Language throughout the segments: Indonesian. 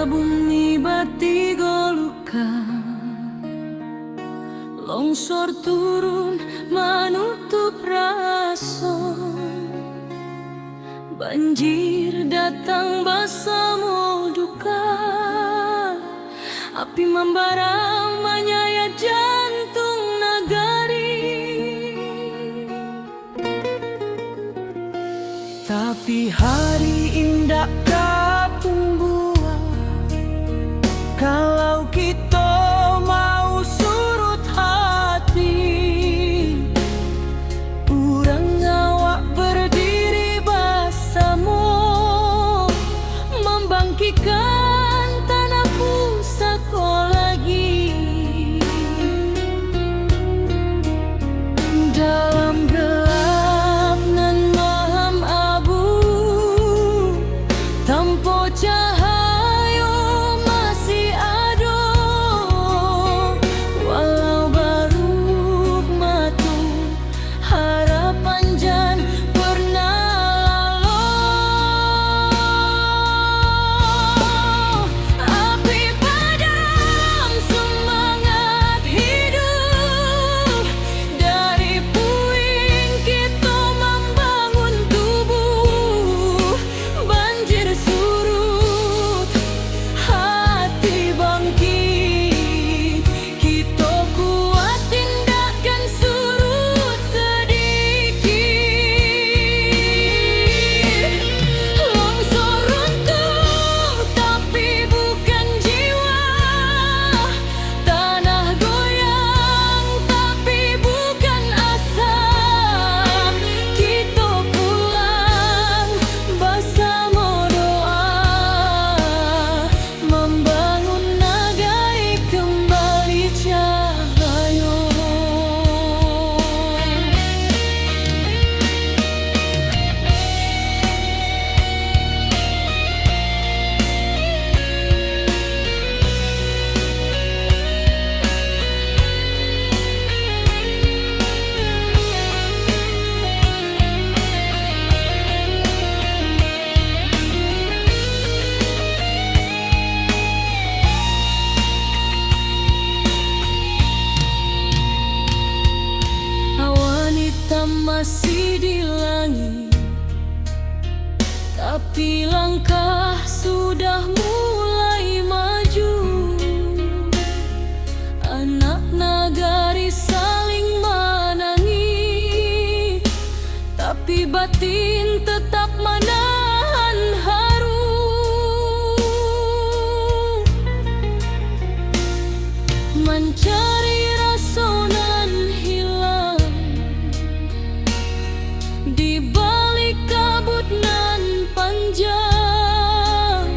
bumi bati goluka, longsor turun menutup raso, banjir datang bersama duka, api membara menyayat jantung nagari. Tapi hari indah kapung buah, kalau kita mau surut hati, urang ngawak berdiri bersama, membangkitkan tanah pusaka lagi. Dalam gelap nan malam abu, tanpa cahaya masih ada, walau baru matu harapan jan pernah lalu. Api padam semangat hidup, dari puing kita membangun tubuh. Banjir surut, hati bangkit, kita kuat tindakan surut sedikit. Longsor runtuh tapi bukan jiwa, tanah goyang tapi bukan asa. Kita pulang bersama doa, membangun nagai kembali cahaya. Awan hitam masih di langit, tapi langkah sudah mulai maju. Anak nagari saling menangis, tapi batin tetap menahan haru. Mencari rasa nan hilang di balik kabut nan panjang,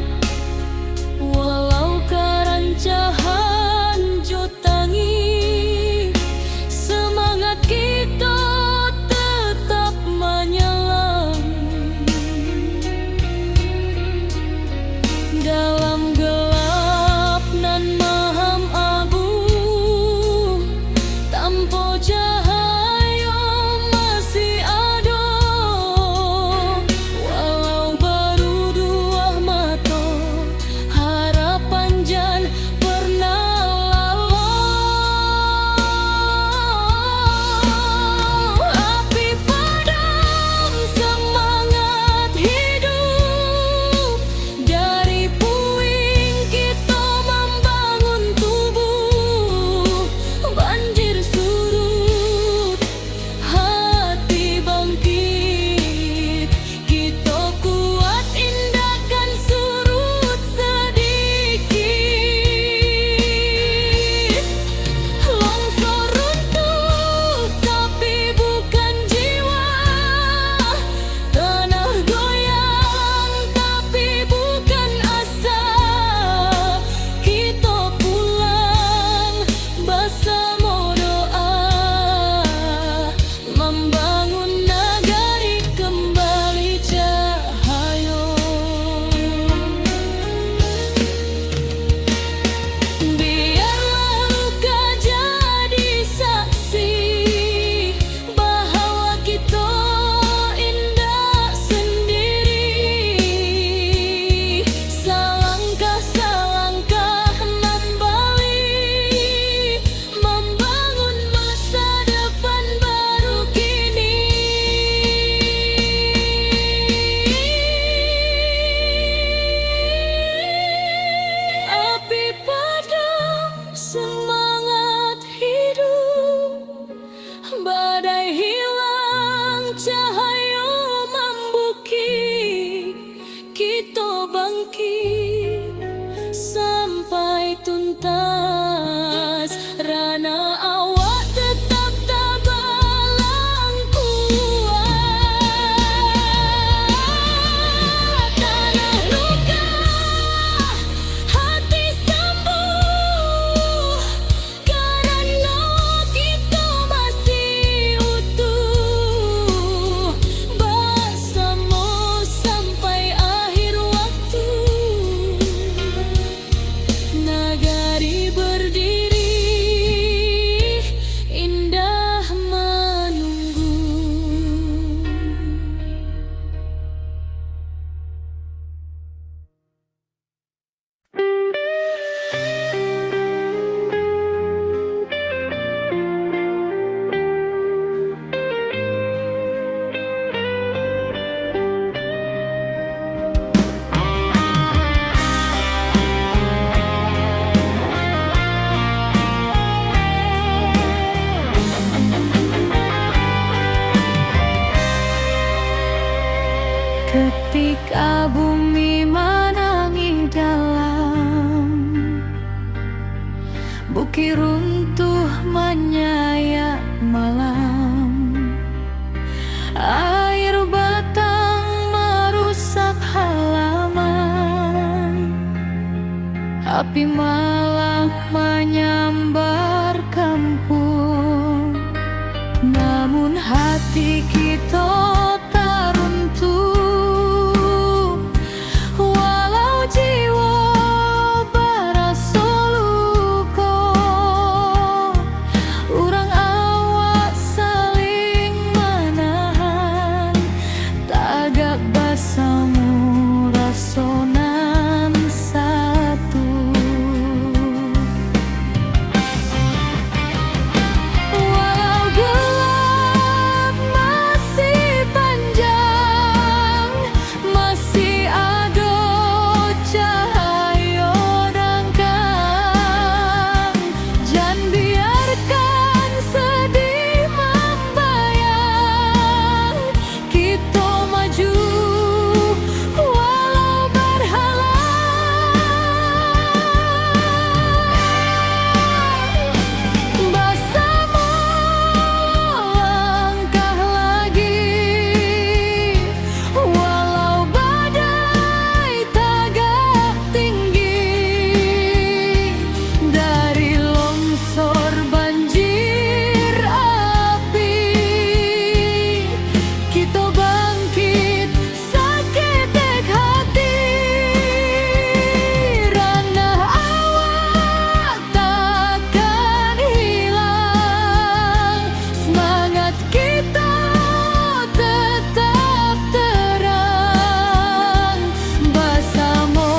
api malam menyambar kampung. Namun hati kita tak runtuh, walau jiwa berasa luka. Urang awak saling menahan, tagak basamu rasonan satu. Walau gelap masih panjang, masih ada cahaya dangkang. Jangan biarkan sedih membayang, kita maju walau berhalang. Bersama langkah lagi, walau badai tagak tinggi. Dari longsor banjir api, kita bangkit saketek hati. Ranah awak takkan hilang, semangat kita tetap terang. Bersama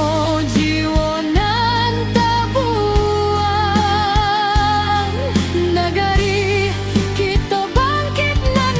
jiwa nan tak buang, negari kita bangkit nan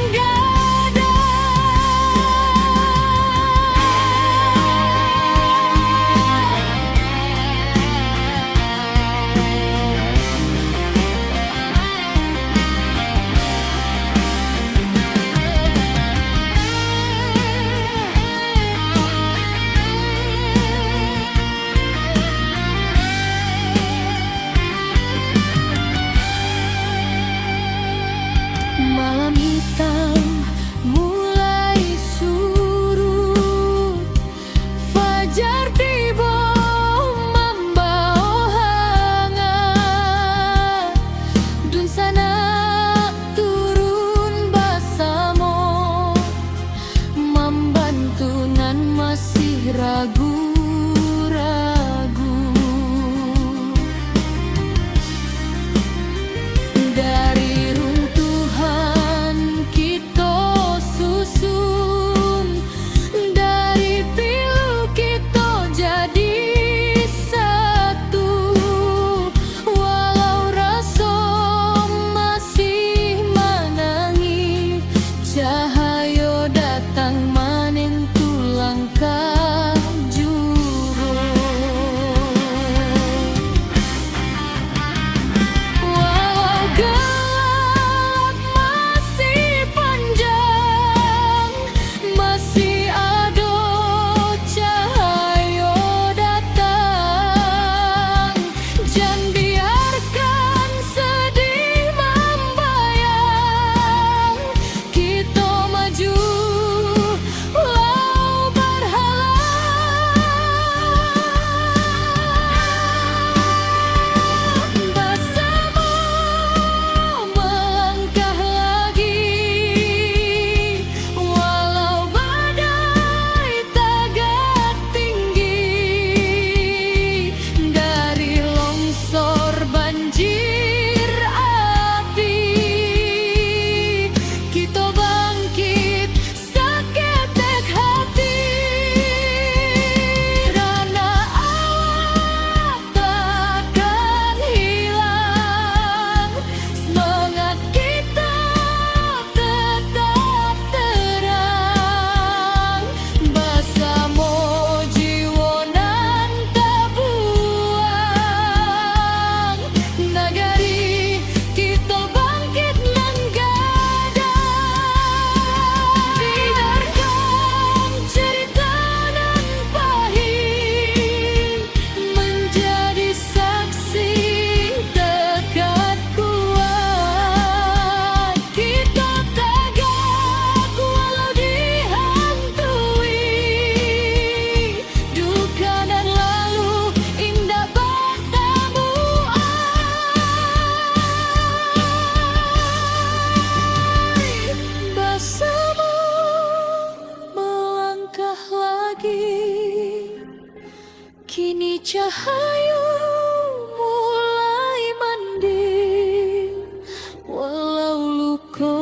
malam hitam mulai surut, fajar tiba membawa hangat. Dun sana turun bersama, membantu nan masih ragu-ragu. Dari runtuhan kita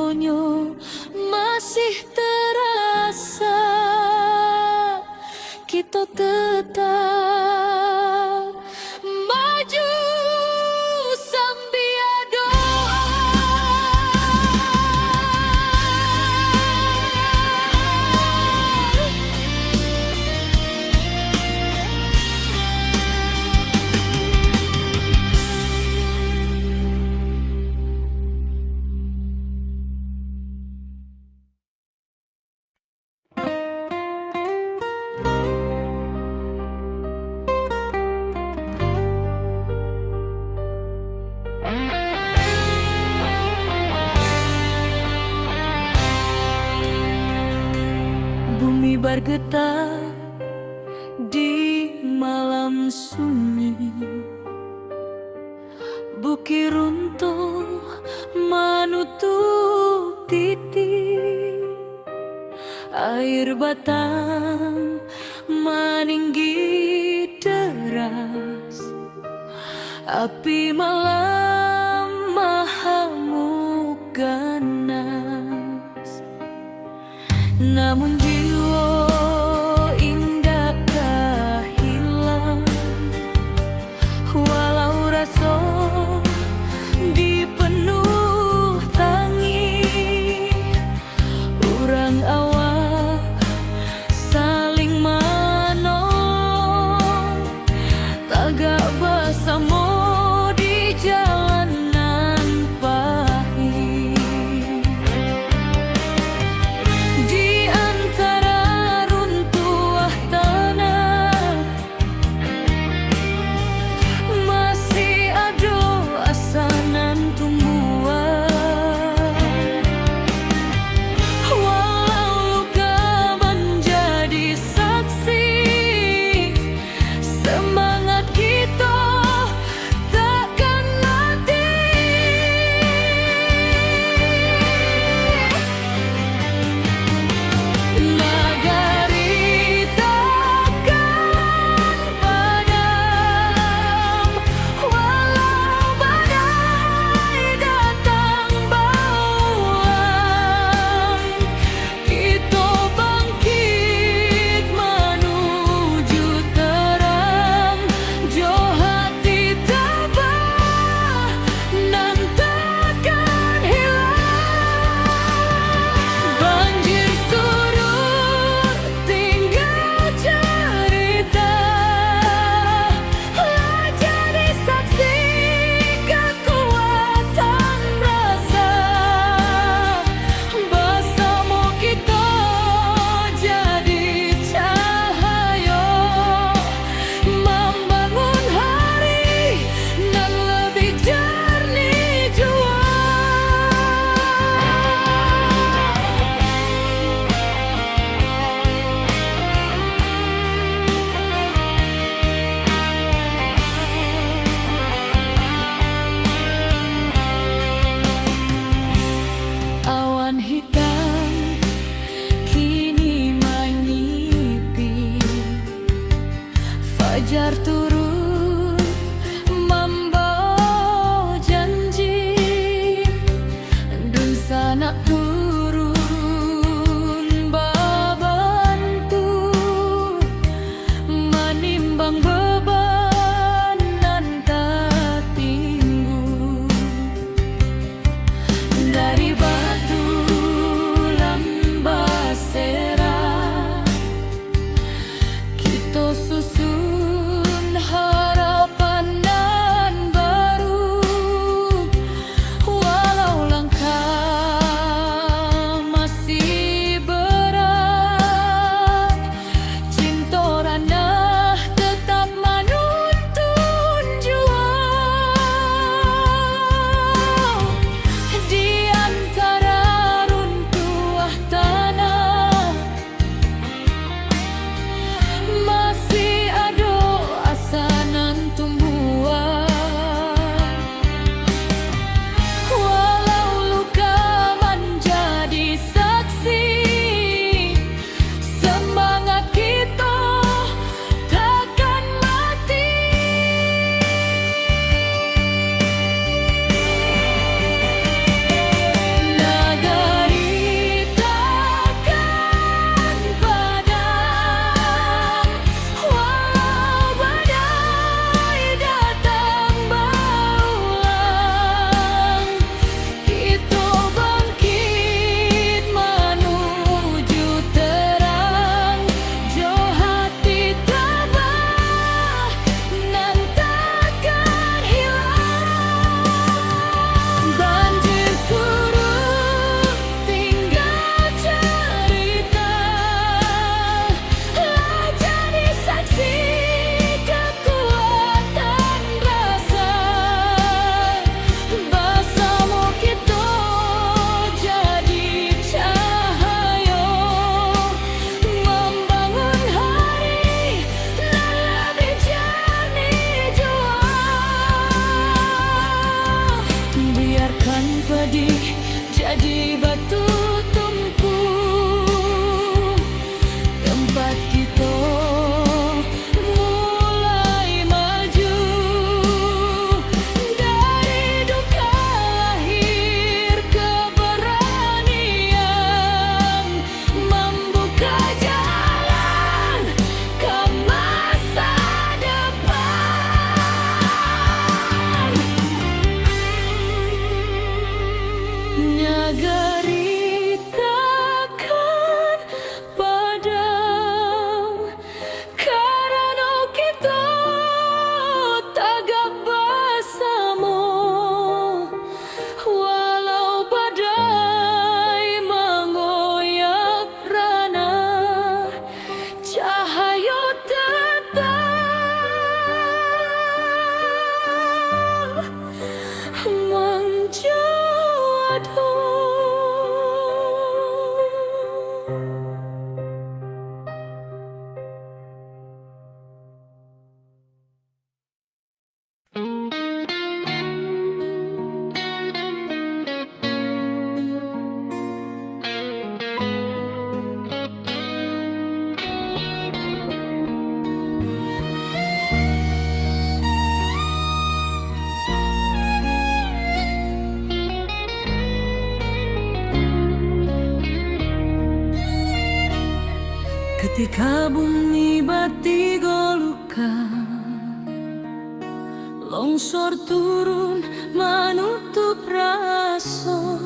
donyo masih terasa, kita tetap maju sambil doa. Bumi bergetar di malam sunyi, bukit runtuh menutup titik, air batang meninggi deras, api malam mahamuk ganas. Namun jiwa indakkah hilang, walau rasa dipenuh tangi, urang awak saling menolong, tagak bersama di jalanan pahit. Di antara Nagari takkan padam karena kita tagak bersama, walau badai mengoyak rana, cahaya tetap menjadi. Ketika bumi bati golukan, longsor turun menutup rasa,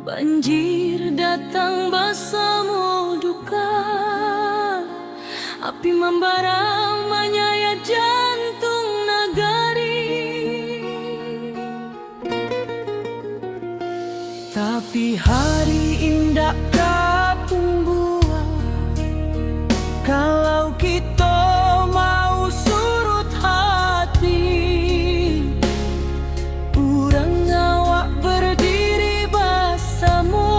banjir datang bersama duka, api membara menyayat jantung nagari. Tapi hari indah kalau kita mau surut hati, urang awak berdiri bersama,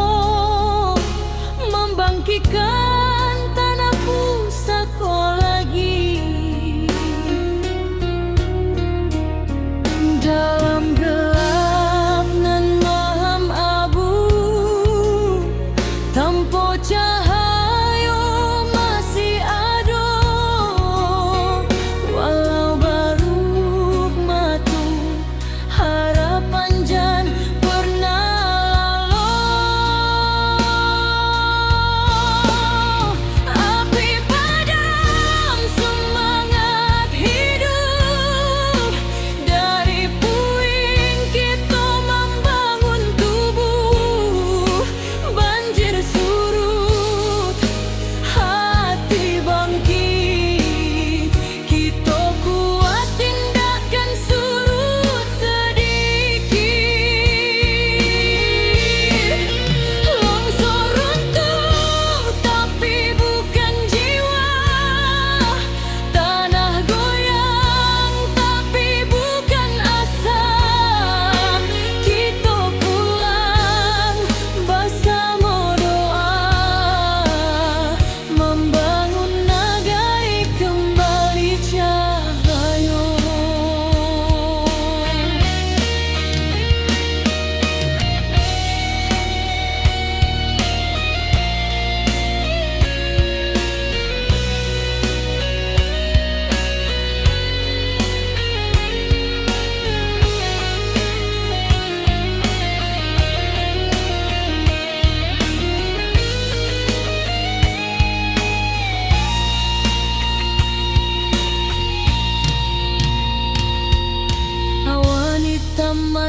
membangkitkan tanah pusaka lagi. Dalam gelap nan malam abu, tanpa cahaya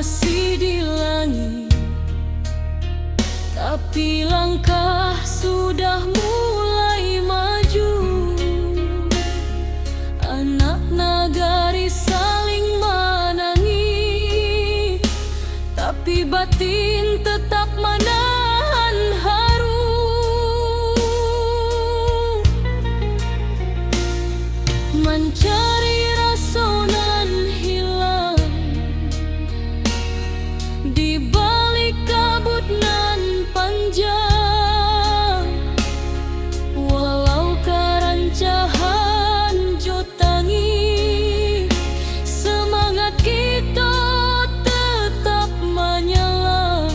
masih di langit, tapi langkah sudah mulai maju. Anak nagari saling menangis, tapi batin tetap menahan haru. Mencari rasa nan hilang di balik kabut nan panjang, walau karancahan jotangi, semangat kita tetap menyelam.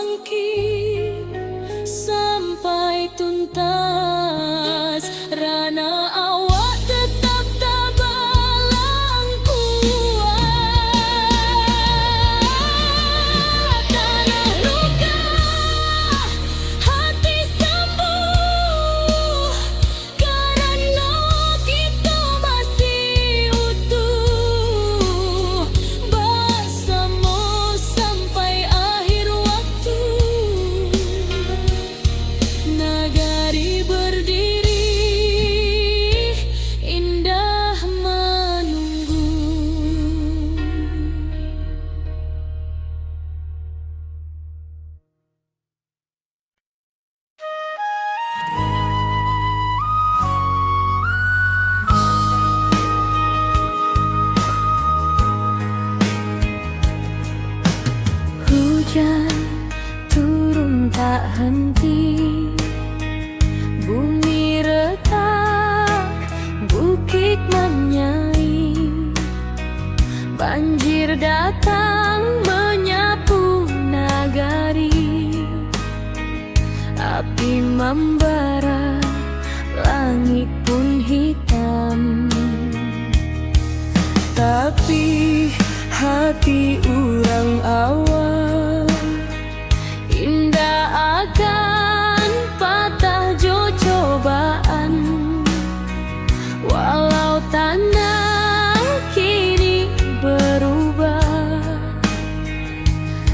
bangkit sampai tuntas. Rana awak tetap tabalang kuat. Tanah luka, hati sembuh, karena kita masih utuh bersama sampai akhir waktu. Nagari berdiri, indah menunggu. Hujan turun tak henti, bumi retak, bukit menyai. Banjir datang menyapu nagari, api membara, langit pun hitam. Tapi hati urang awal indah akan patah jo cobaan. Walau tanah kini berubah,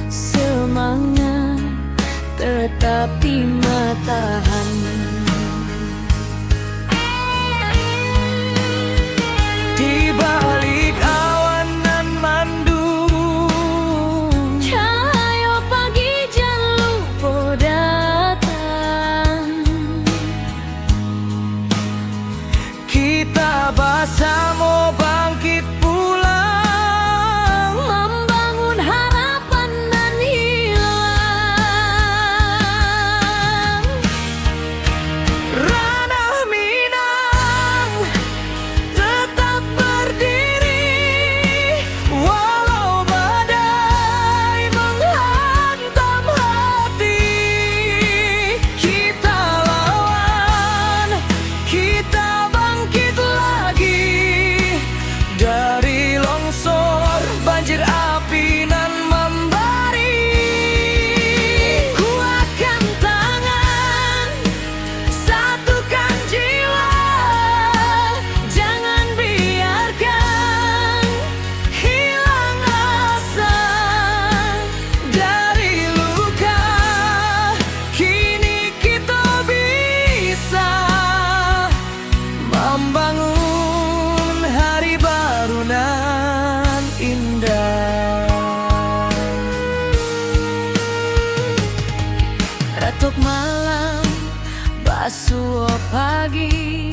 semangat tetap di matahan. Di balik awan nan mandung, cahaya pagi jangan lupa datang. Kita bersama bangkit pulang, membangun harapan nan hilang. Ranah Minang tetap berdiri, walau badai menghantam hati. Kita lawan, kita bangkit lagi dari longsor, banjir api nan membari. Kuatkan tangan, satukan jiwa, jangan biarkan hilang asa. Dari luka kini kita bisa membangun hari baru nan indah. Retuk malam, basuh pagi,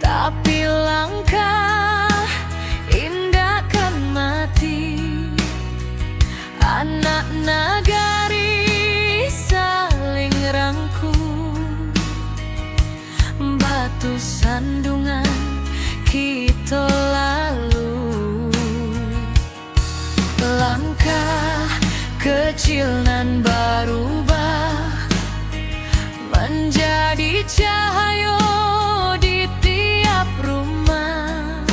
tapi langkah indah kan mati. Anak nagari saling rangkul, batu sandungan kita lalu. Langkah kecil nan berubah menjadi cahaya di tiap rumah.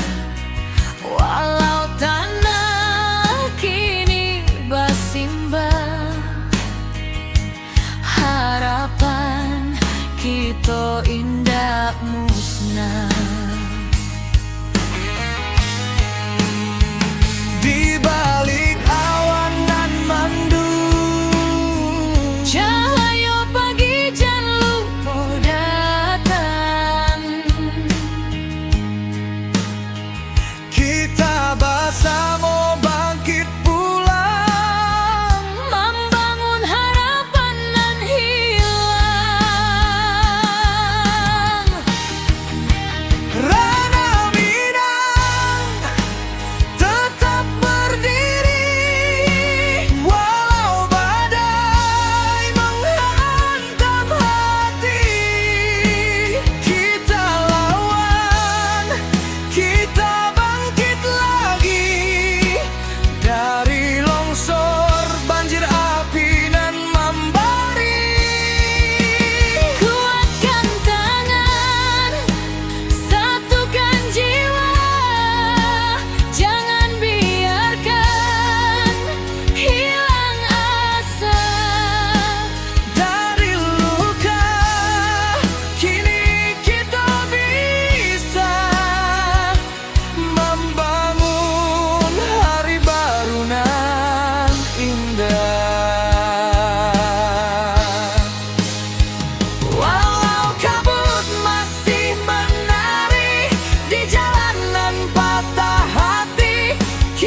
Walau tanah kini bersimbah, harapan kita indah musnah. Di balik awan nan mandung, cahaya pagi jangan lupa datang.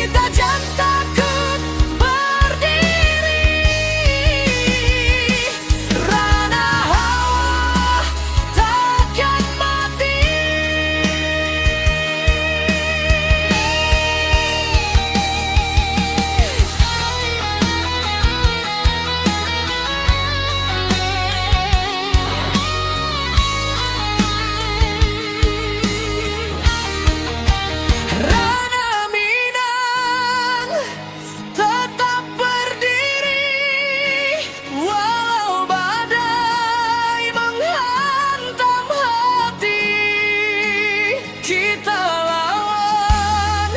kita jangan takut berdiri. Rana Hawa takkan mati. Rana Minang tetap berdiri, walau badai menghantam hati. Kita lawan,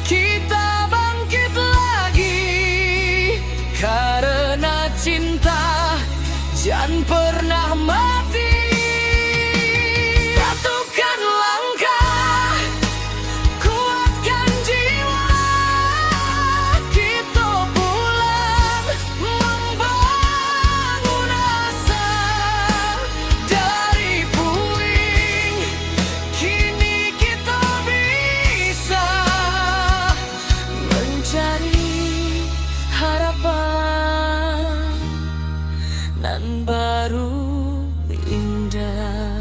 kita bangkit lagi, karena cinta jangan pernah mati. Satukan langkah, kuatkan jiwa, kita pulang membangun asa. Dari puing, kini kita bisa mencari harapan nan baru indah.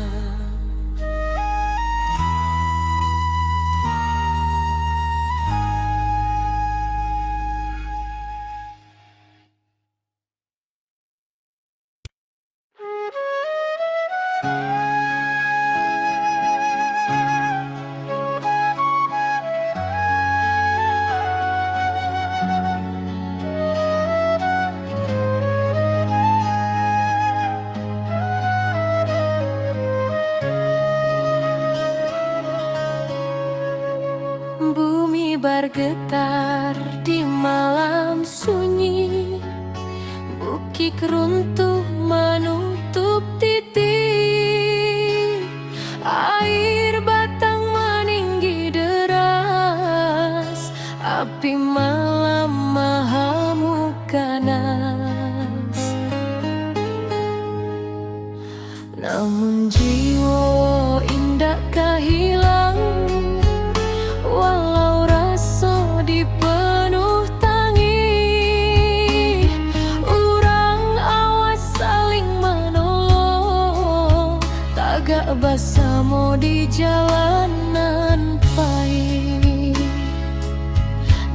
Bumi bergetar di malam sunyi, bukit runtuh menutup titik, air batang meninggi deras, api malam mahamuk ganas. Namun jiwa indah hilang, walau rasa dipenuh tangi. Urang awas saling menolong, tagak bersama di jalanan pahit.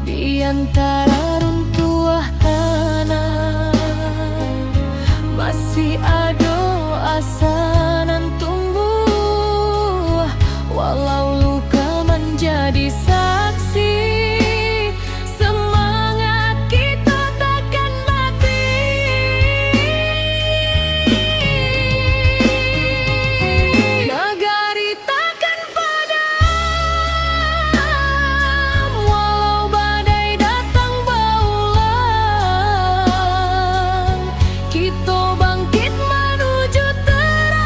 Di antara runtuh tanah masih ada asa nan tumbuh, walau luka menjadi saksi. Semangat kita takkan mati. Negari takkan padam, walau badai datang berulang. Kita bangkit menuju terang.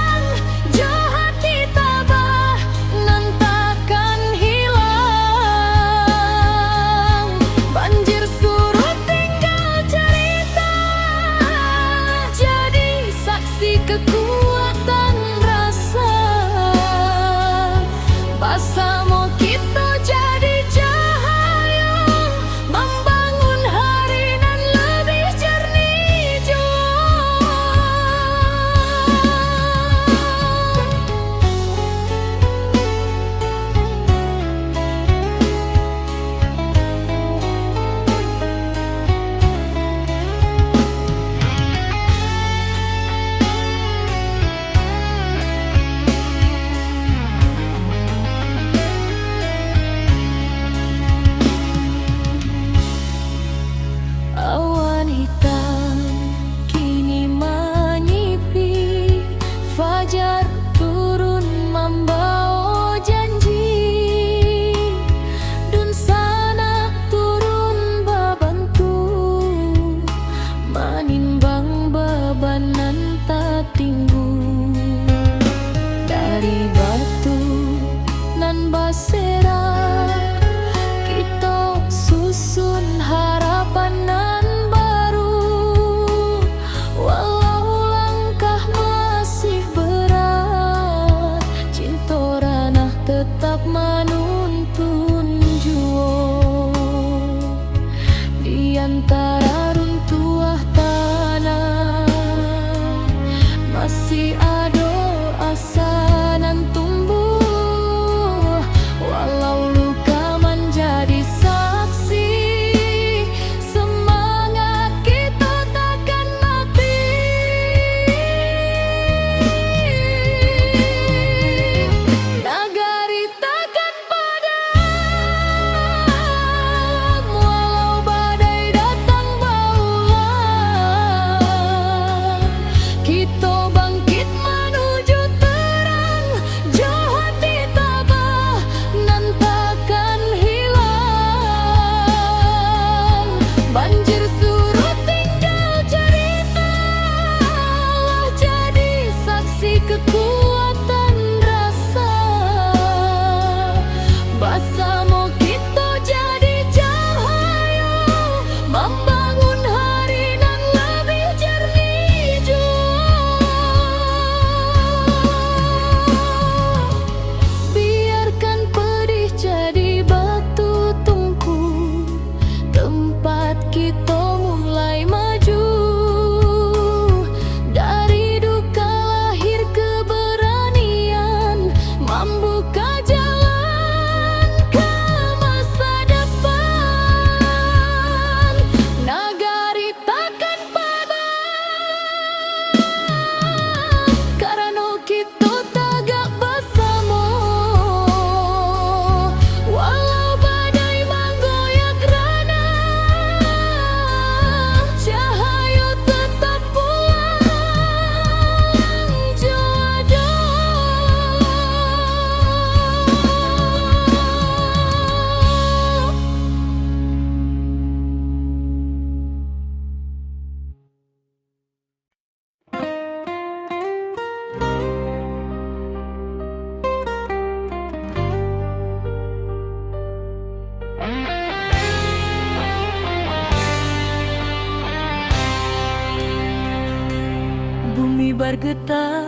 bergetar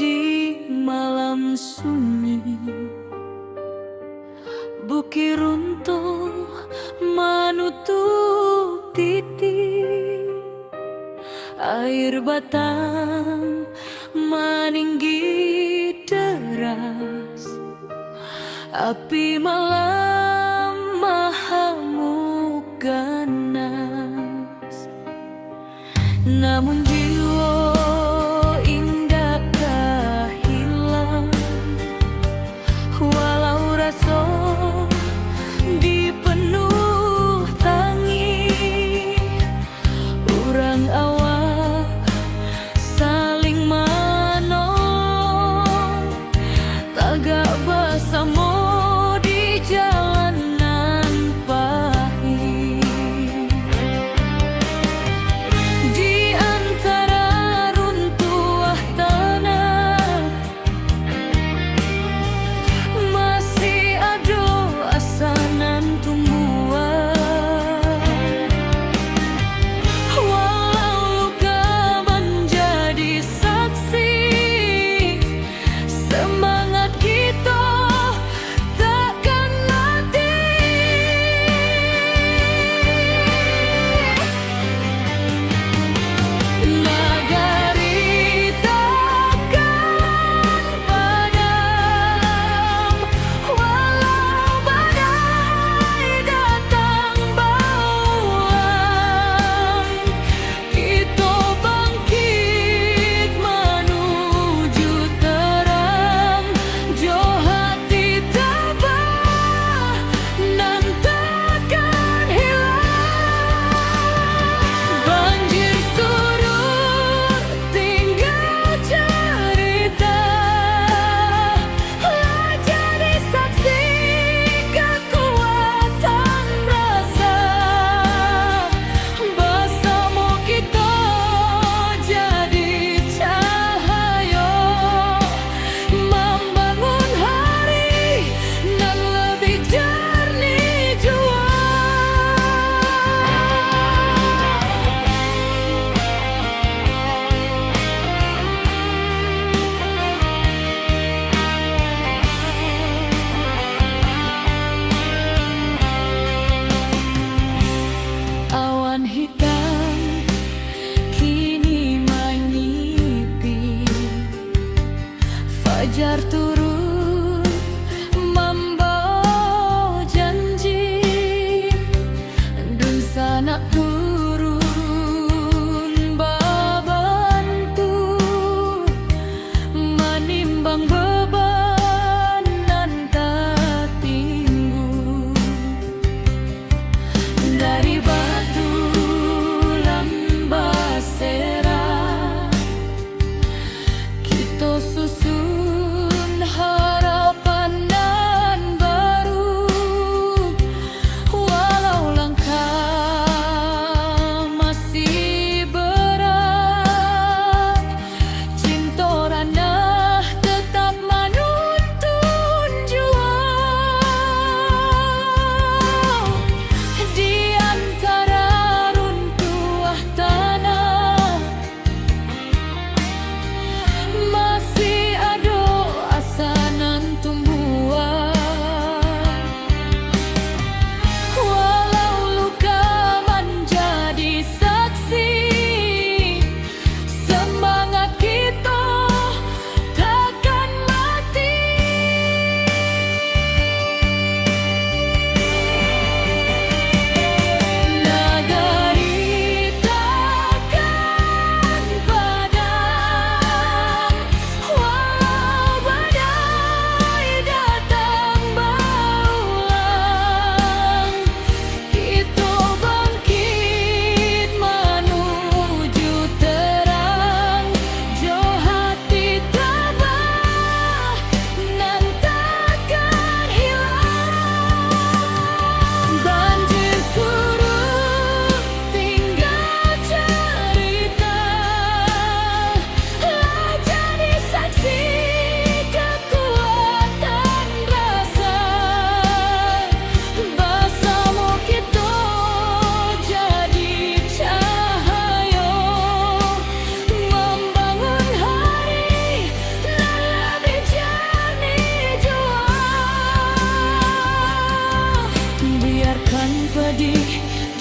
di malam sunyi. Bukit runtuh menutup titik, air batang meninggi deras, api malam mahamuk ganas. Namun jiwa indakkah hilang, walau rasa dipenuh tangis. Urang awak saling menolong, tagak bersama di jalan.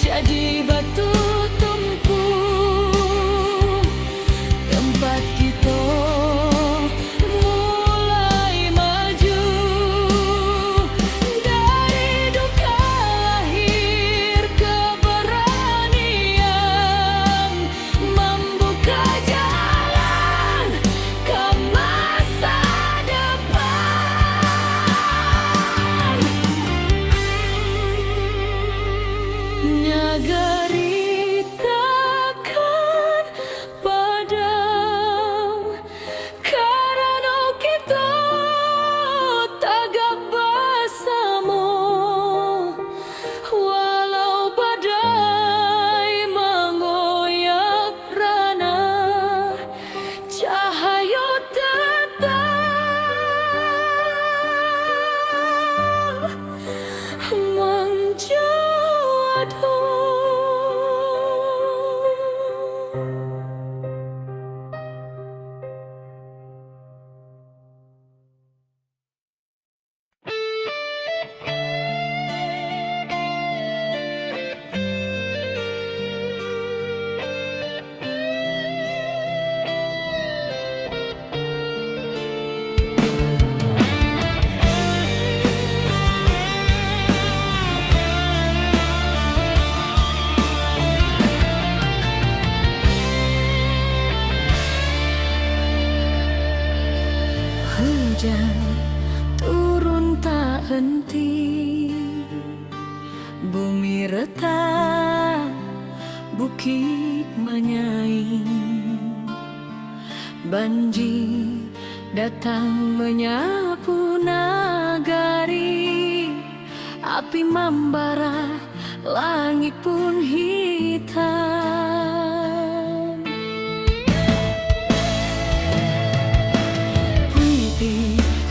jadi batu tumpul, tempat kita mulai maju. Dari duka lahir keberanian, membuka jalan ke masa depan. Nagari takkan padam karena kita tagap bersama. Walau badai mengoyak rana, cahaya tetap menjadi. Hujan turun tak henti, bumi retak, bukit menyaing. Banjir datang menyapu nagari, api membara, langit pun hitam.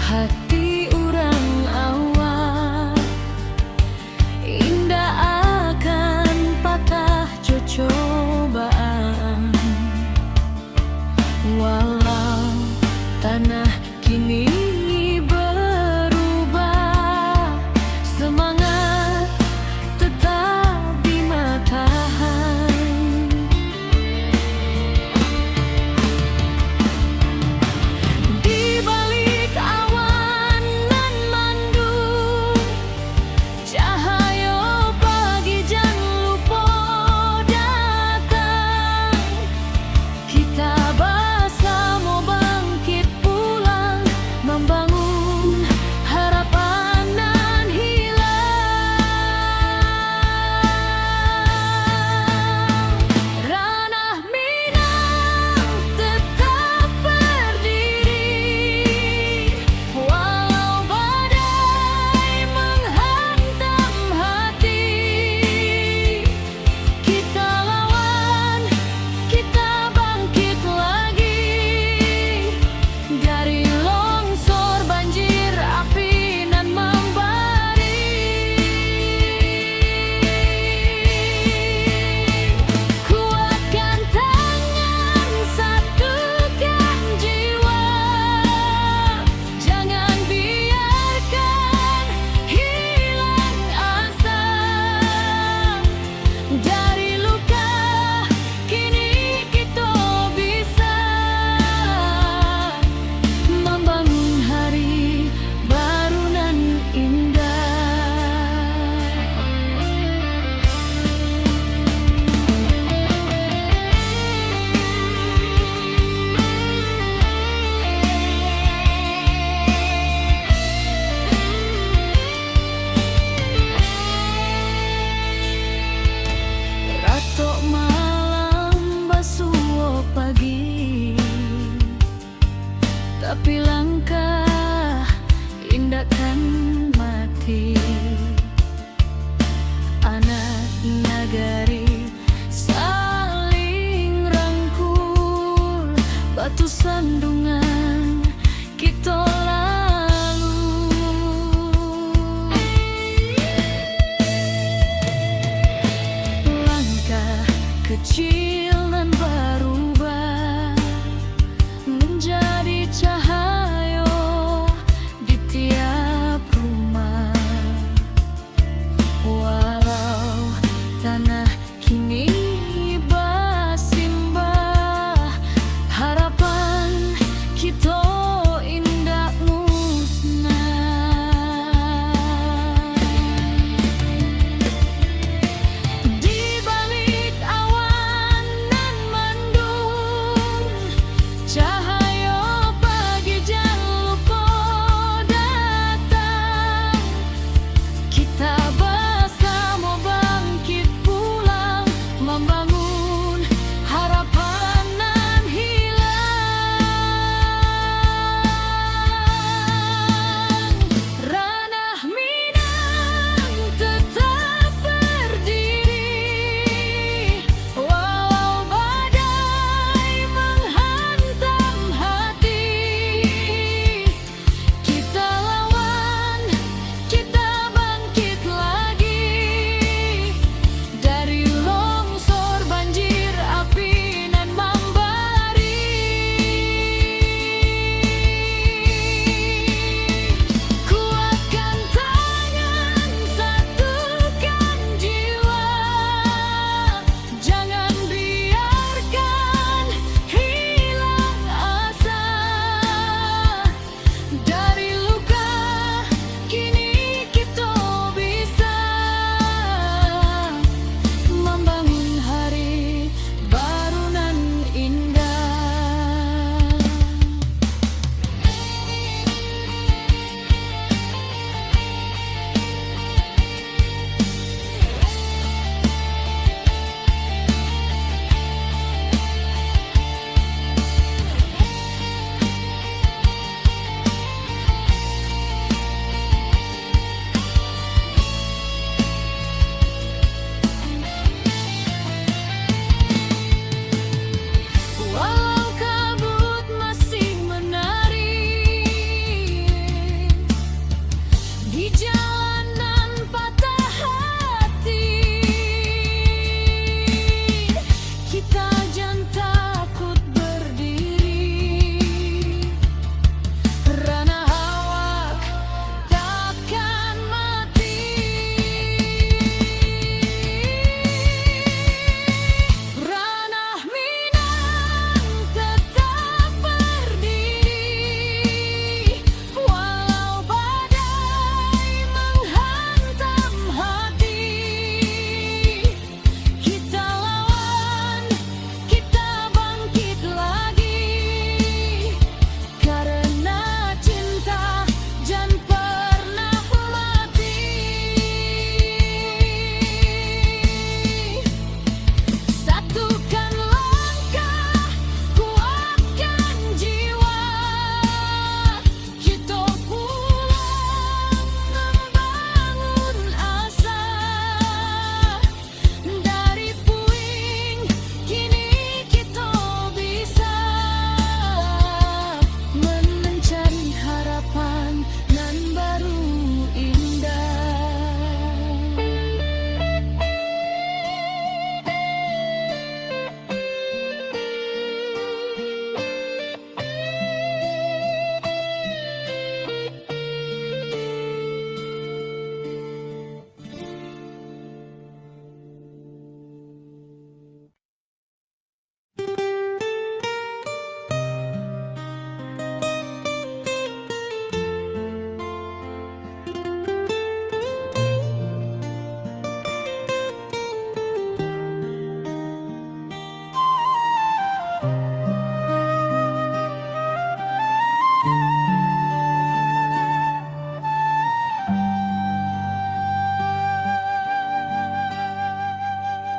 Hati orang awak indah akan patah cobaan. Walau tanah kini berubah, semangat tetap di matahan. Di balik awan nan mendung, cahaya pagi jangan lupa datang. Kita bersama bangkit pulang, membangun harapan nan hilang. Ranah Minang tetap berdiri, walau badai menghantam hati. Kita lawan, kita bangkit lagi, dari longsor banjir api nan membara. Kuatkan tangan, satukan jiwa, jangan biarkan hilang asa. Dari luka kini kita bisa membangun hari baru nan indah. Ratok malam basuh pagi, tapi langkah indahkan mati. Anak nagari saling rangkul, batu sandungan kita lalu. Langkah kecil nan berubah menjadi cahaya di tiap rumah. Walau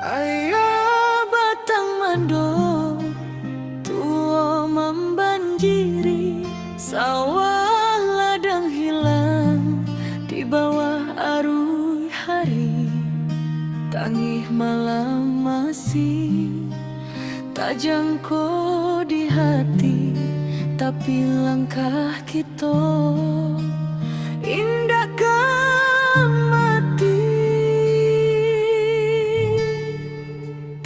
Ayah batang mando tua membanjiri, sawah ladang hilang di bawah arus hari. Tangih malam masih tak jangkau di hati, tapi langkah kita indahkan mati.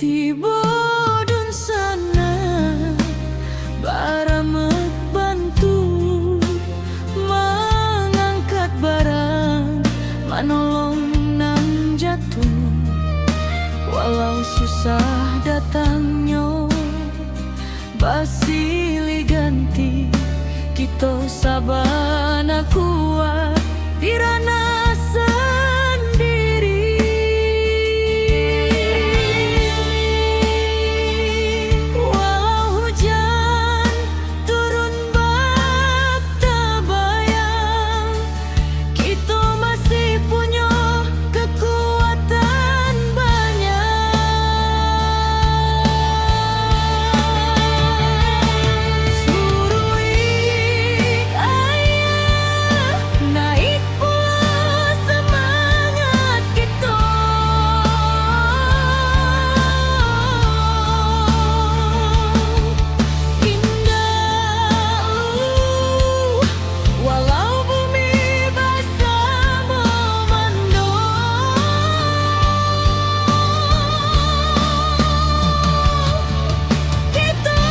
Tiba dun sana baramek bantu mengangkat barang, manolong nang jatuh. Walau susah datangnya basili ganti, kita sabana kuat dirana sendiri. Walau hujan turun bak tabayang, kita masih punya kekuatan banyak. Surui ayah naik pula semangat kita. Indah walau bumi basah memando, kita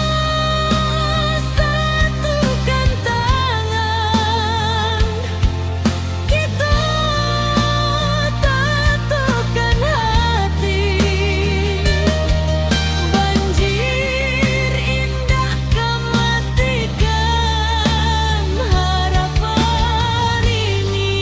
satukan tangan, kita tatukan hati. Banjir indah kematikan harapan ini.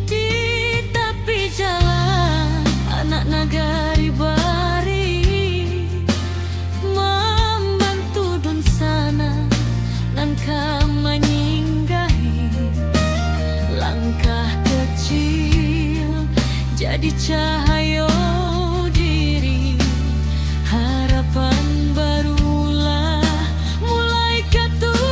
Di tepi jalan anak nagari bari membantu dun sana nan menyinggahi. Langkah kecil jadi cahaya diri, harapan barulah mulai ketumbuhi.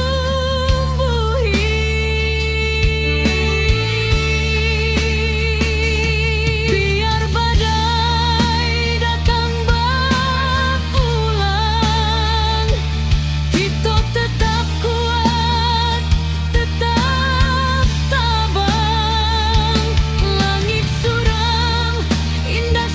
Biar badai datang berulang, kita tetap kuat, tetap tabang. Langit suram indah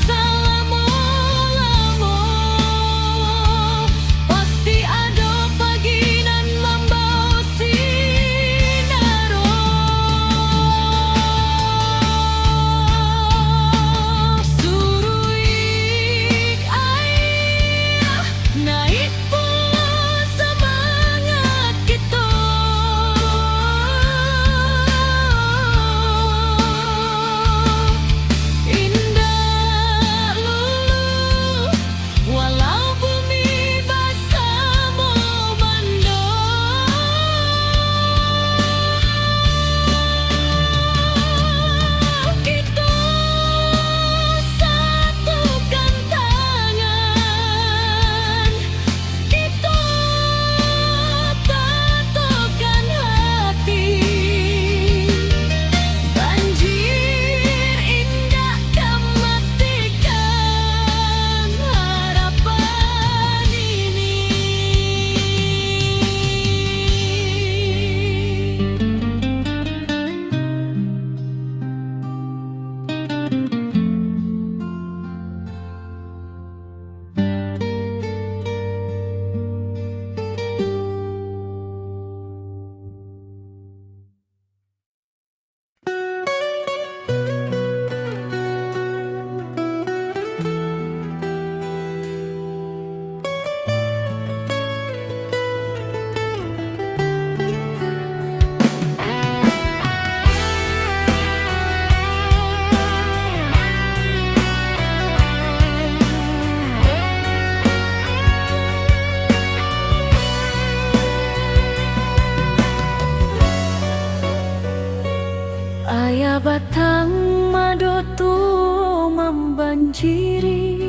membanjiri.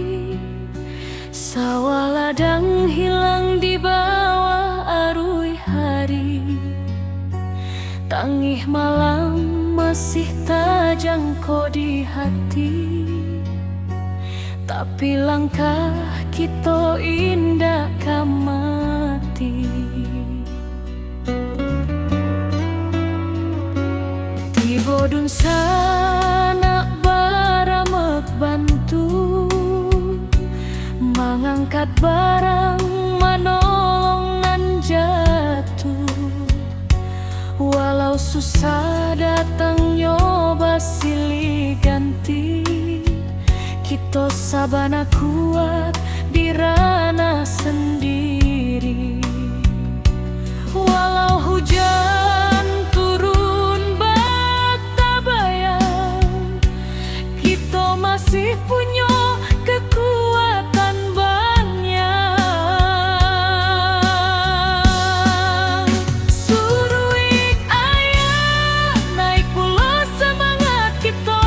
Sawah ladang hilang di bawah arus hari. Tangih malam masih terjangkau di hati. Tapi langkah kita indah kamati. Tiba dun sana baramek bantu mengangkat barang manolongan jatuh. Walau susah datang nyoba silih ganti, kita sabana kuat di ranah sendiri. Walau hujan turun bata bayang, kita masih punya kekuatan banyak. Suruik ayah naik pula semangat kita.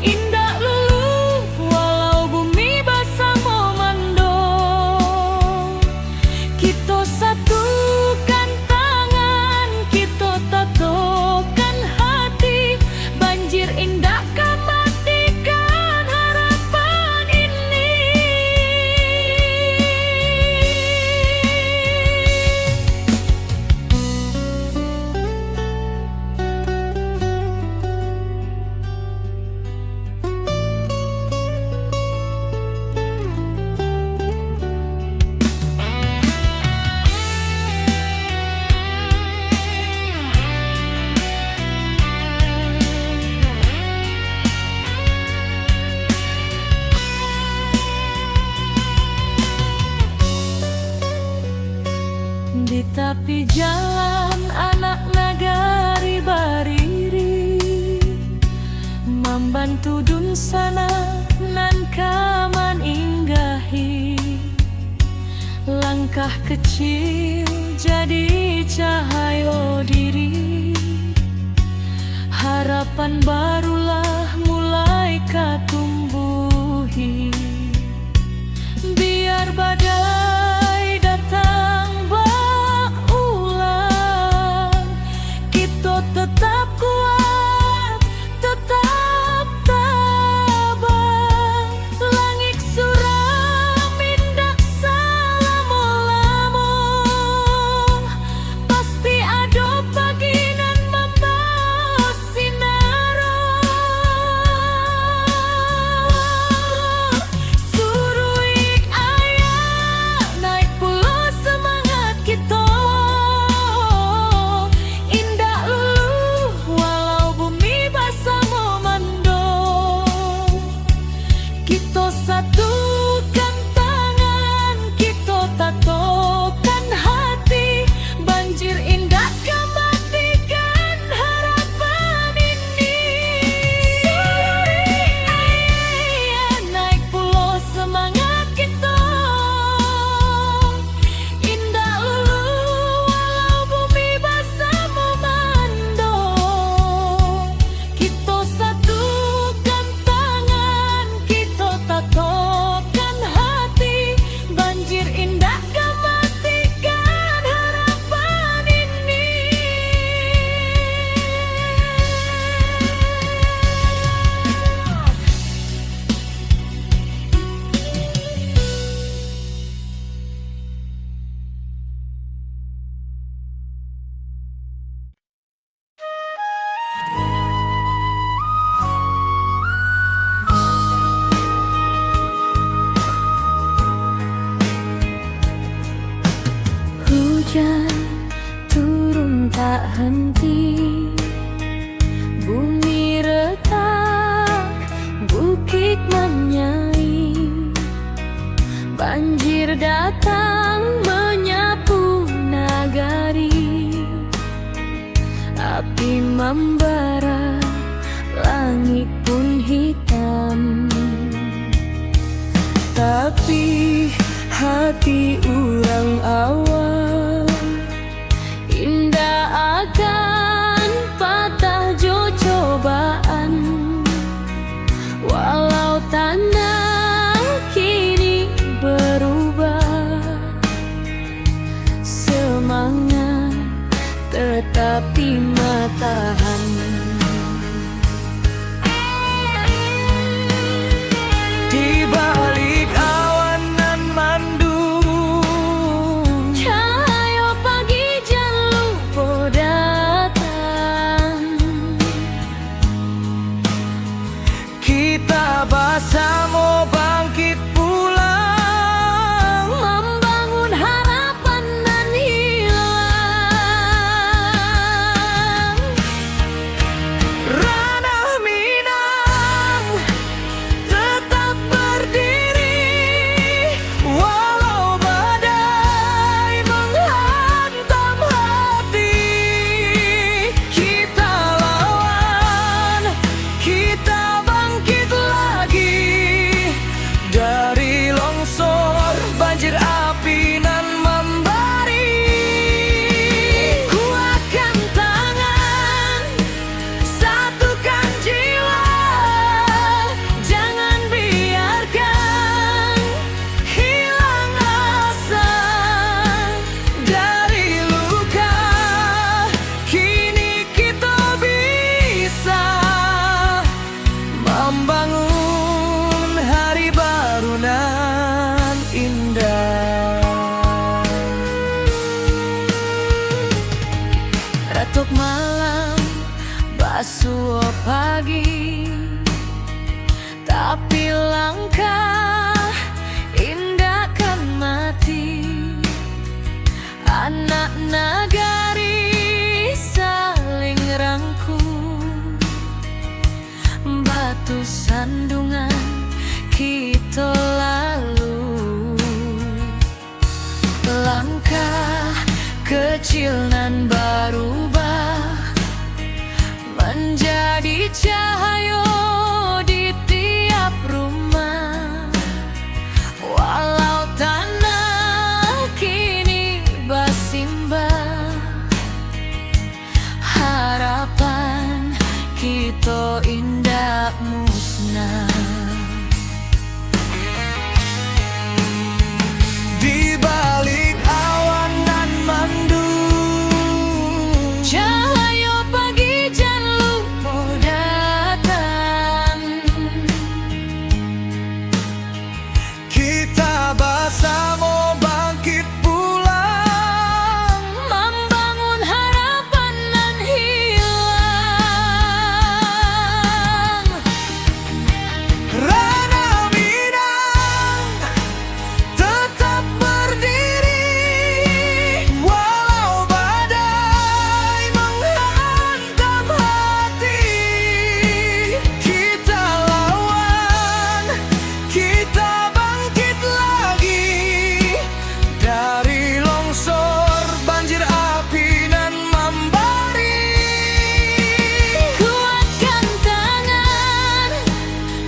Indah lulu walau bumi basah memando. Kita satukan tangan, kita tatokan hati. Banjir indah matikan harapan ini. Di tepi jalan anak nagari bariri, membantu dun sana nan kaman inggahi. Langkah kecil jadi cahaya diri. Harapan barulah mulai katumbuhi. Biar badai datang berulang, kita tetap kuat, tetap tabah. Langit suram indah selama-lama, pasti ada pagi nan membawa sinar. Suruik ayah naik pula semangat kita. Indah lulu walau bumi basah memando. Kita satukan tangan, kita tatokan hati. Banjir indah matikan harapan ini. Suruik ayah naik pula semangat kita. Indah lulu walau bumi basah memando. Kita satukan tangan, kita tatokan hati. Banjir indah matikan harapan ini. Hujan turun tak henti, bumi retak, bukit menyai. Banjir datang menyapu nagari. Api membara, langit pun hitam. Tapi hati urang awal indah akan patah jo cobaan. pagi, tapi langkah indah kan mati. Anak nagari saling rangkul, batu sandungan kita lalu. Langkah kecil nan berubah menjadi cahaya di tiap rumah. Walau tanah kini bersimbah, harapan kita indah musnah. Di balik awan nan mendung, Cahaya pagi jan lupa datang. kita bersama bangkit pulang, Membangun harapan nan hilang. Rana Minang tetap berdiri, walau badai menghantam hati. Kita lawan, kita bangkit lagi dari longsor, banjir api nan membari. Kuatkan tangan,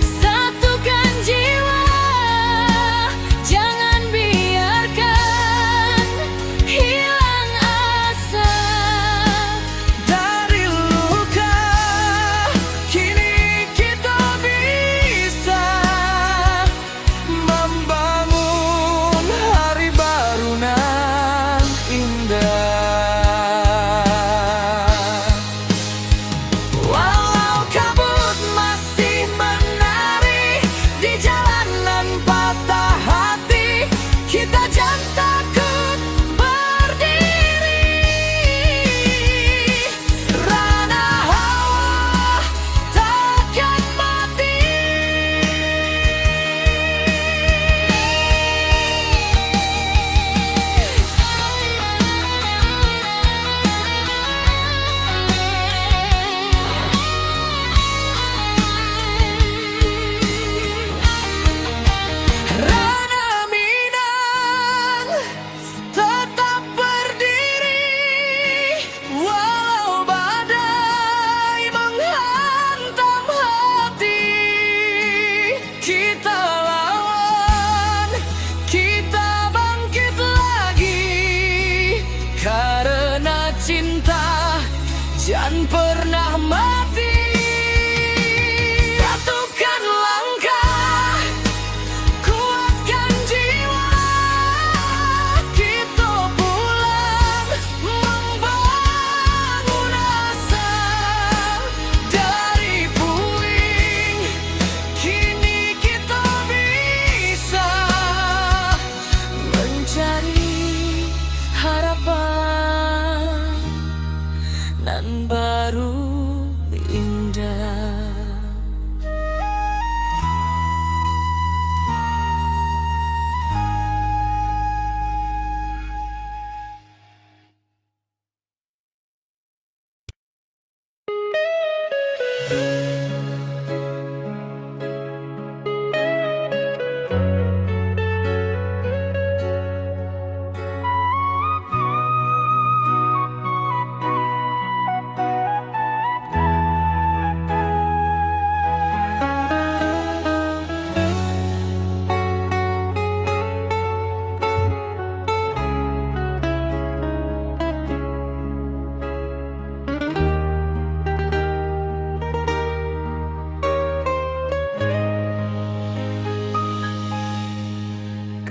satukan jiwa, jangan biarkan hilang asa. Dari luka kini kita bisa membangun hari baru nan indah. Walau kabut masih menari di jalanan patah hati, kita jangan takut berdiri. Rana hawa takkan mati. Rana Minang tetap berdiri, walau badai menghantam hati. Kita lawan, kita bangkit lagi, karena cinta jangan pernah mati. Satukan langkah, kuatkan jiwa, kita pulang membangun asa. Dari puing kini kita bisa mencari harapan nan baru indah.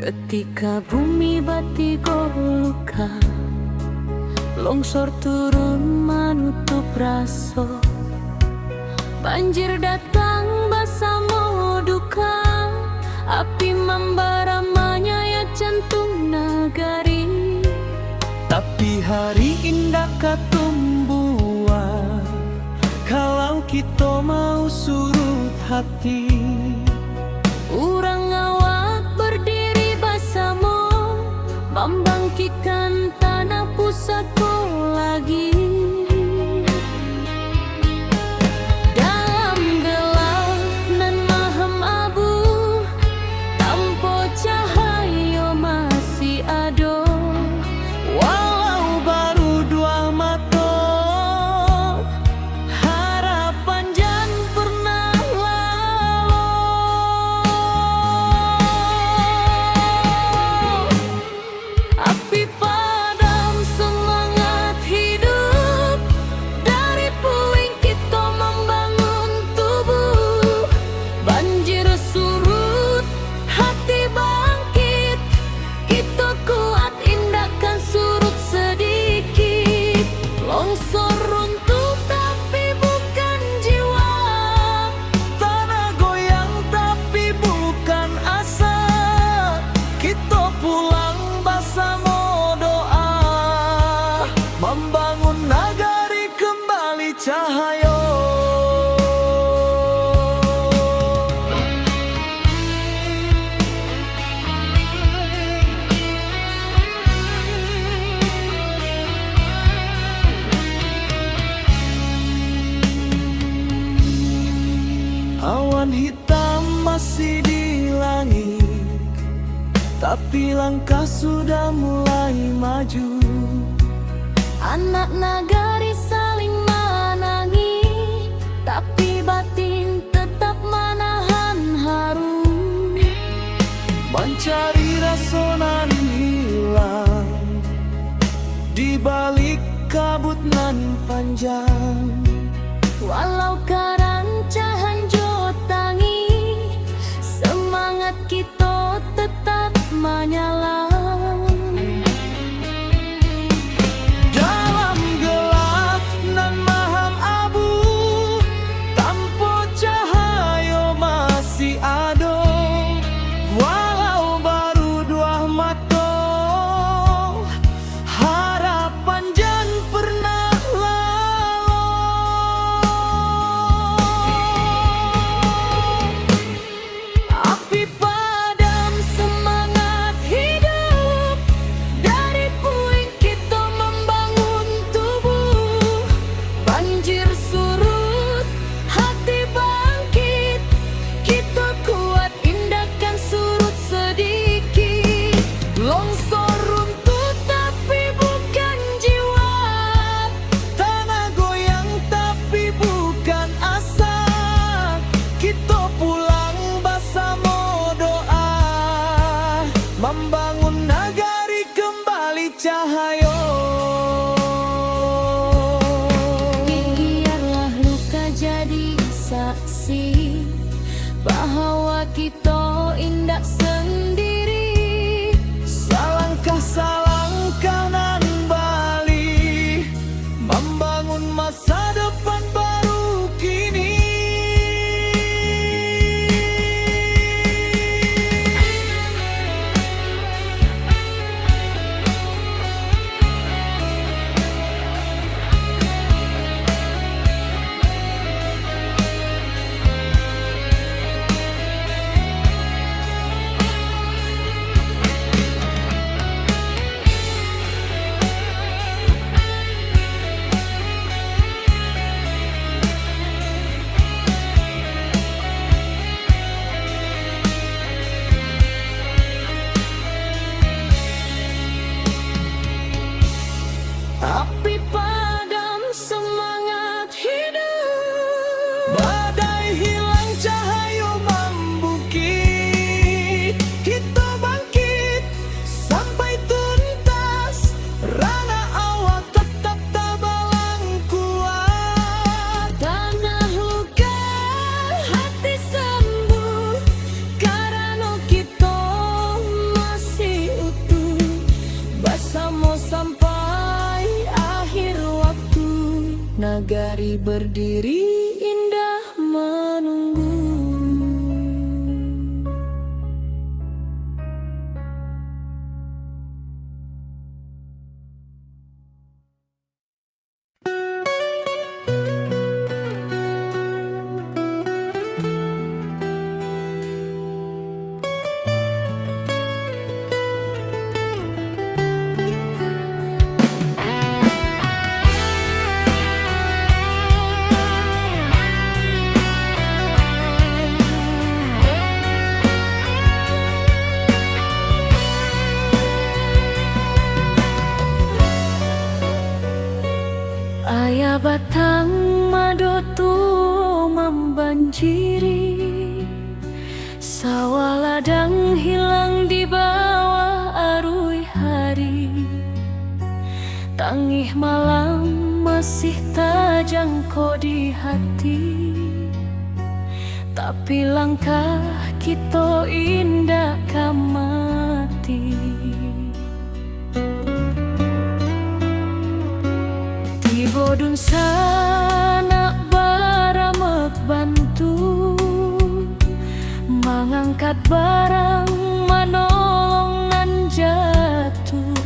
Ketika bumi batigo luka, longsor turun menutup raso, banjir datang bersama duka, api membara menyayat jantung nagari. Tapi hari indah katumbuhan, kalau kita mau surut hati. Urang awak berdiri bersama, membangkitkan tanah pusatku lagi. Dalam gelap nan mahem abu, tanpa cahaya masih ada. Walau baru dua mata, harapan jan pernah lalu. Api padam semangat hidup, dari puing kita membangun tubuh. Banjir surut, hati bangkit, kita kuat indahkan surut sedikit. Longsor runtuh tapi bukan jiwa, tanah goyang tapi bukan asa. Kita pulang bersama doa, membangun nagari kembali cahaya. Awan hitam masih di langit, tapi langkah sudah mulai maju. Anak nagari saling menangi, tapi batin tetap menahan haru. Mencari rasa nan hilang di balik kabut nan panjang. Walau karancahan jotangi, semangat kita tetap menyala. Dalam gelap nan maham abu, tanpa cahaya masih ada. Walau baru dua mata, harapan jan pernah lalu. Api padam semangat hidup, dari puing kita membangun tubuh. Banjir surut, hati bangkit, kita kuat indahkan surut sedikit. Longsor runtuh tapi bukan jiwa, tanah goyang tapi bukan asa. Kita pulang bersama doa, membangun nagari kembali cahaya. Biarlah luka jadi saksi bahwa kita indah sendiri. Salangkah nan bali, membangun masa depan baru kini. Api padam semangat hidup, badai hilang cahaya membukit. Kita bangkit sampai tuntas, rana awak tetap tabalang kuat. Tanah luka, hati sembuh, karena kita masih utuh. Bersama sampai akhir waktu, nagari berdiri indah menunggu. banjiri. Sawah ladang hilang di bawah arus hari. Tangih malam masih terjangkau di hati. Tapi langkah kita indah kamati. Tiba dun sana baramek bantu, mengangkat barang manolong nan jatuh.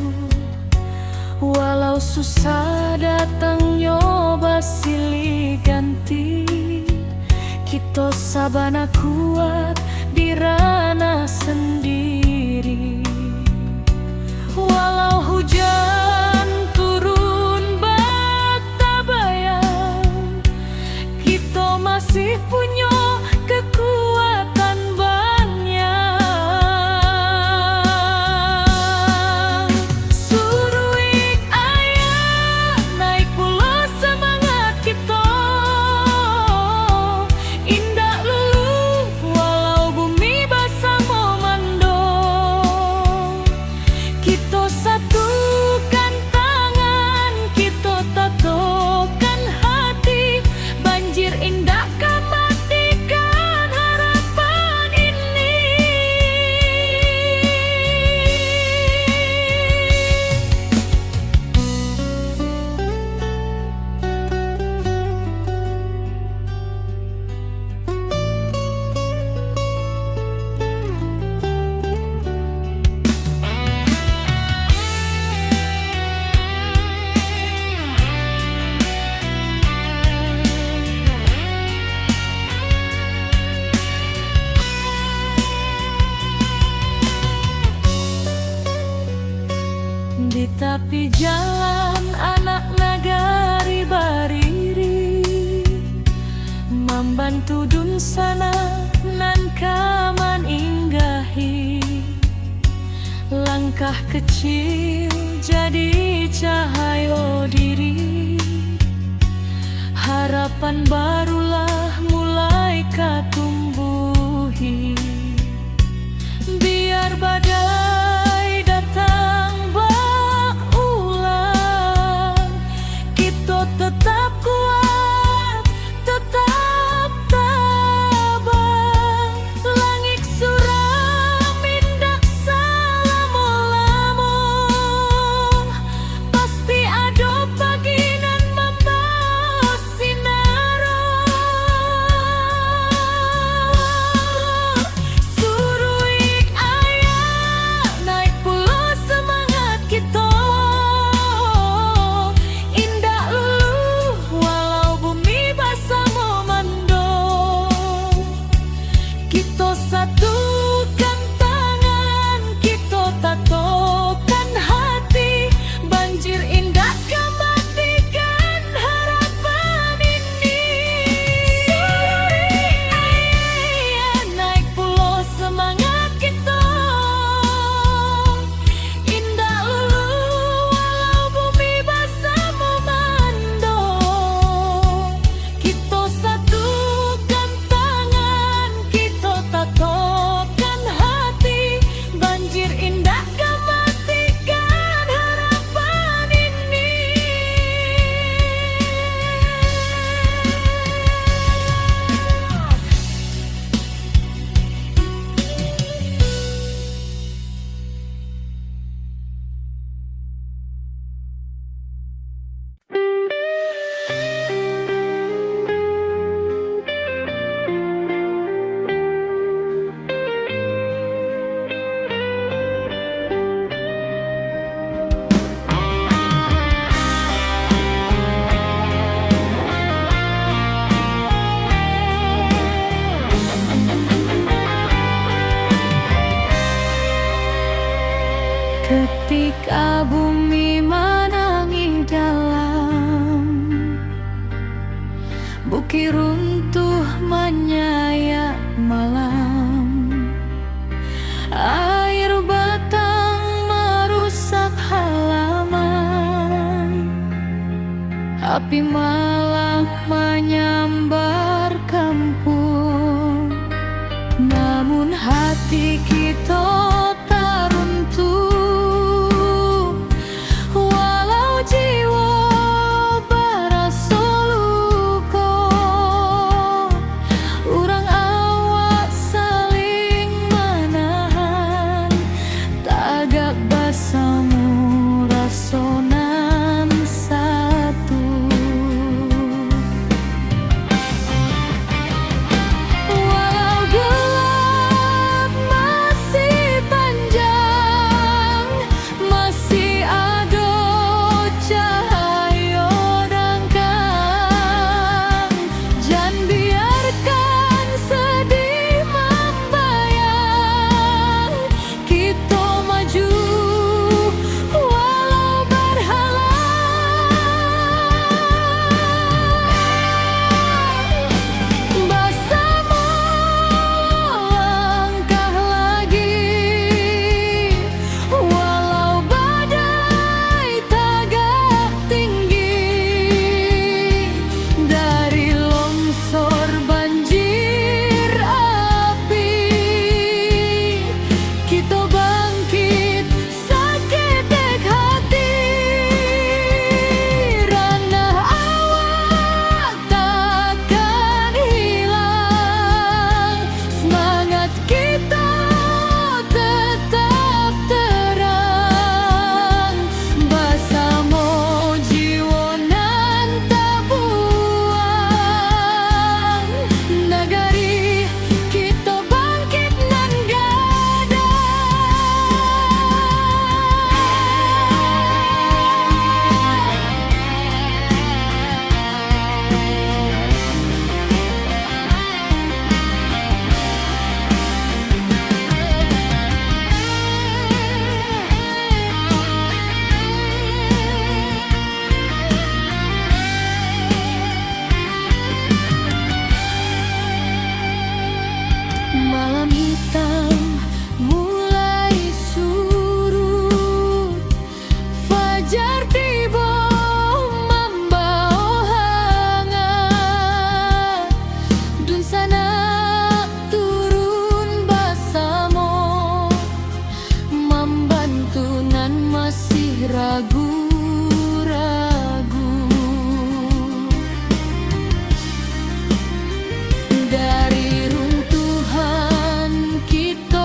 Walau susah datang nyoba silih ganti, kita sabana kuat di ranah sendiri. Walau hujan turun bata bayang, kita masih punya kekuatan banyak. Suruik ayah naik pula semangat kita. Indah lulu walau bumi basah memando. Kita satukan tangan, kita tatukan hati. Banjir indah kan matikan harapan ini. Di tepi jalan anak nagari bariri, membantu dun sana nan kaman inggahi. Langkah kecil jadi cahaya diri. Harapan barulah mulai katumbuhi. Biar badai datang berulang, kita tetap kuat, tetap tabah. Langit suram indah selama-lama, pasti ada pagi nan membawa sinar. Suruik ayah naik pula semangat kita. Indah lulu walau bumi basah memando. Kita satukan tangan, kita tatukan hati. Banjir indah kan matikan harapan ini. Suruik ayah naik pula semangat kita. Indah lulu walau bumi basah memando. Kita satukan tangan, kita tatukan hati. Banjir indah kan matikan harapan ini. Ketika bumi menangis dalam, bukit runtuh menyayat malam. Air batang merusak halaman. Api malam menyambar kampung. Lamun hati kita tak runtuh, walau jiwa barasa luka, urang awak saling menahan, tagak basamu rasonan satu. Walau gelap masih panjang, masih ada cahaya dangkang. Jangan biarkan sedih membayang, kita maju walau berhalang. Bersama langkah lagi, walau badai tagak tinggi, dari longsor banjir api, kita bangkit saketek hati. Ranah awak takkan hilang, semangat kita tetap terang. Bersama jiwa nan tak buang, nagari kita bangkit nan malam hitam mulai surut, fajar tiba membawa hangat, dun sana turun bersama, membantu nan masih ragu-ragu. Dari runtuhan kita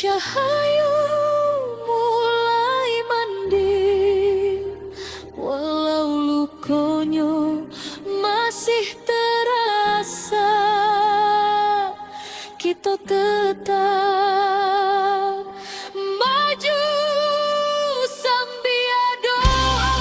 Cahayu mulai mending, walau lukonyo masih terasa. Kita tetap maju sambil doa.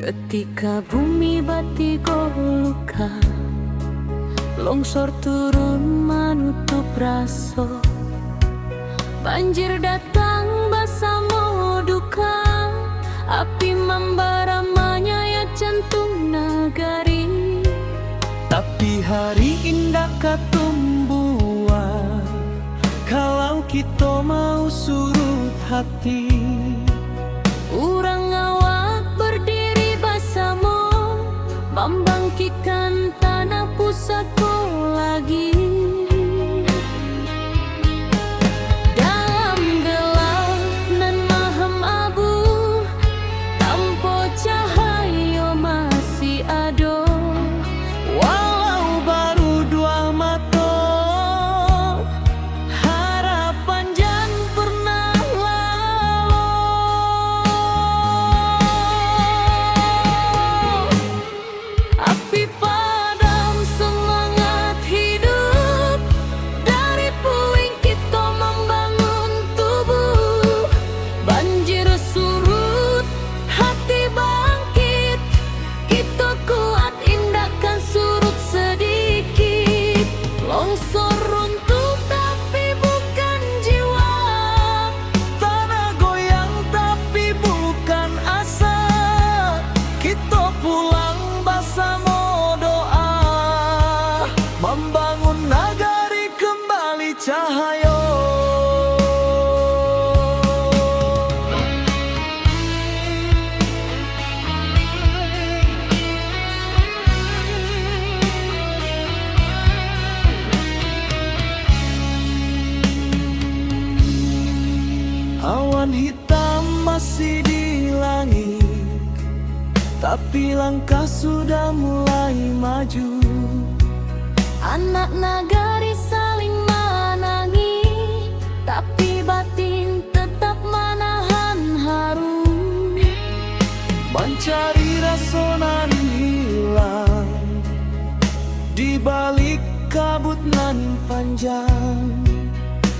Ketika bumi batigo luka, longsor turun menutup raso, banjir datang bersama duka, api membara menyayat jantung nagari. Tapi hari indah katumbuhan, kalau kita mau surut hati. Urang awak berdiri bersama, membangkitkan tanah pusatku lagi. Dalam gelap nan maham abu, tanpa cahaya masih ada. Walau baru dua mata, harapan jangan pernah lalu. Api padam semangat hidup, dari puing kita membangun tubuh. Banjir surut, hati bangkit, kita kuat indahkan surut sedikit. Longsor runtuh tapi bukan jiwa, Tanah goyang tapi bukan asa. Kita pulang bersama doa, membangun nagari kembali cahaya. Awan hitam masih di langit, tapi langkah sudah mulai maju. anak nagari saling menangi, tapi batin tetap menahan haru. Mencari rasa nan hilang di balik kabut nan panjang.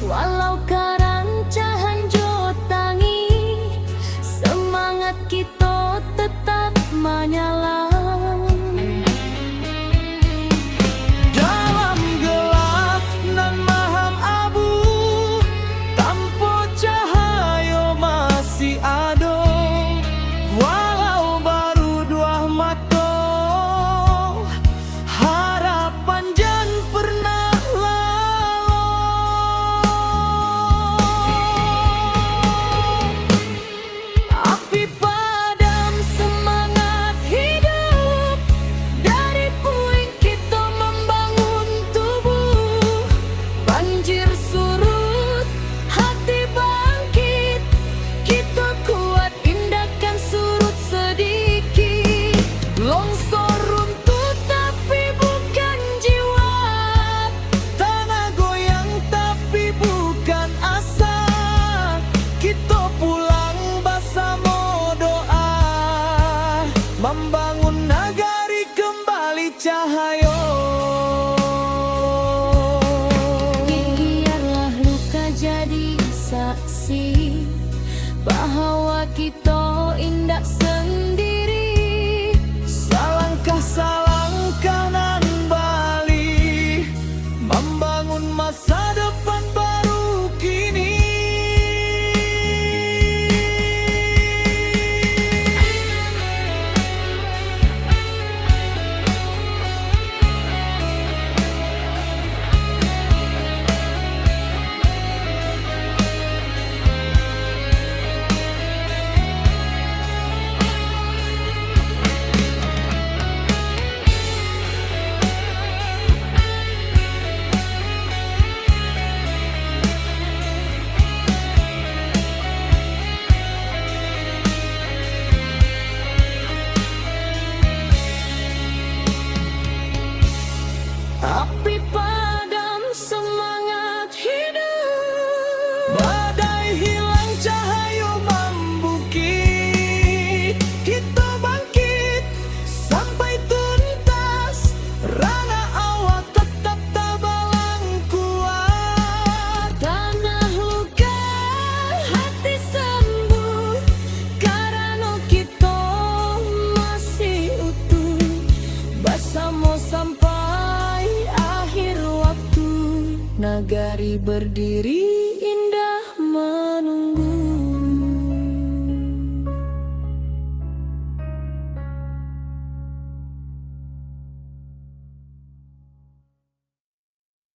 Walau karancahan jotangi, semangat kita tetap menyala. Dalam gelap nan maham abu, tanpa cahaya masih ada. Walau baru dua mata, harapan jangan pernah lalu. Api padam semangat hidup, api padam semangat hidup. Badai hilang cahaya membukit, kita bangkit sampai tuntas. Rana awak tetap tabalang kuat. Tanah luka hati sembuh, karena kita masih utuh. Bersama sampai akhir waktu, nagari berdiri